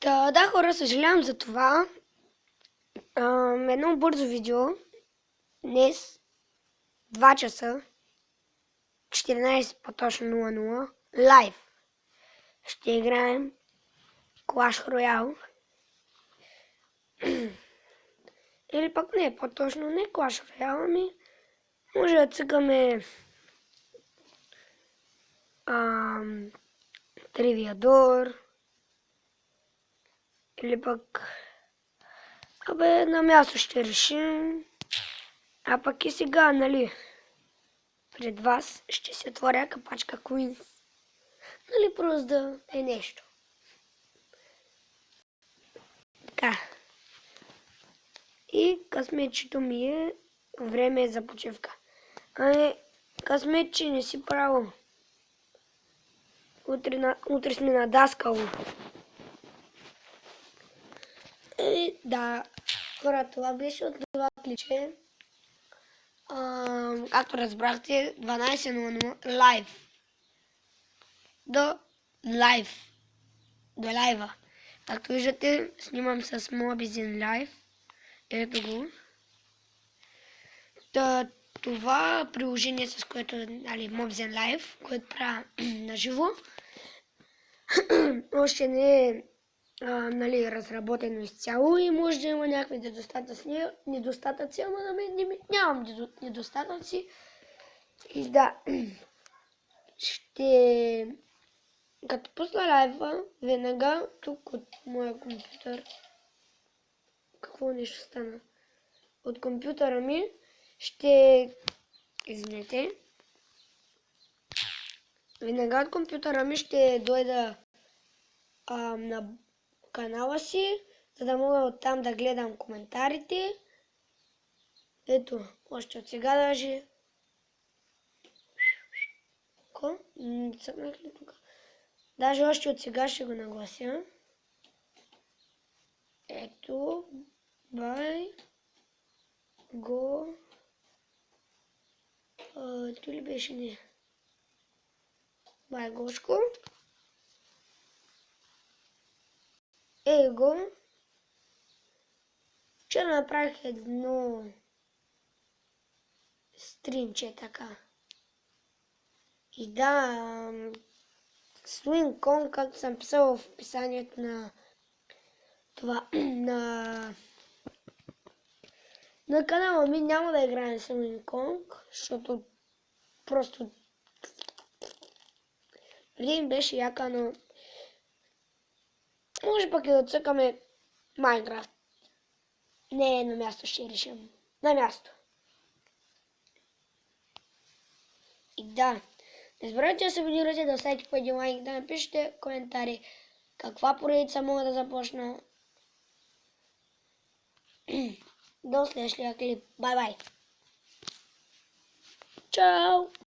Да, хора, съжалявам за това. Едно бързо видео. Днес, 2 часа, 14 по-точно 00, лайв. Ще играем Clash Royale. Или пък не, по-точно не Clash Royale, ами може да цъкаме Тривиадор. Или пък на място ще решим. А пък и сега, нали, пред вас ще се отворя капачка Queens. Нали, просто да е нещо. Така. И късметчето ми е време за почивка. Късметче не си право. Утре сме на даскало. Да, хора, това беше от това клипче. Както разбрахте, 12:00 лайв. До лайва. Както виждате, снимам с Mobizen Live. Ето го. Това приложение, с което Mobizen Live, което правя на живо, още не е разработено изцяло и може да има някакви недостатъци, ама на мен нямам недостатъци. И да, като пусна лайва, веднага тук от моя компютър, какво нещо стана? От компютъра ми извинете, веднага от компютъра ми ще дойда на канала си, за да мога оттам да гледам коментарите. Ето, още от сега даже. Цъкнах ли тук? Даже още от сега ще го наглася. Ето, tu ли беше не? Байгошко. Его. Вчера направих едно стримче така. И да, Swing Kong, както съм писал в описанието на това, на канала ми, няма да играем Swing Kong, защото просто преди ми беше яка, но може пък и да цъкаме Minecraft. Не, на място ще решим. На място. И да, не забравяйте да се абонирате, да оставите по един лайк, да напишете коментари каква поредица мога да започна. До следващия клип. Бай-бай! Чао!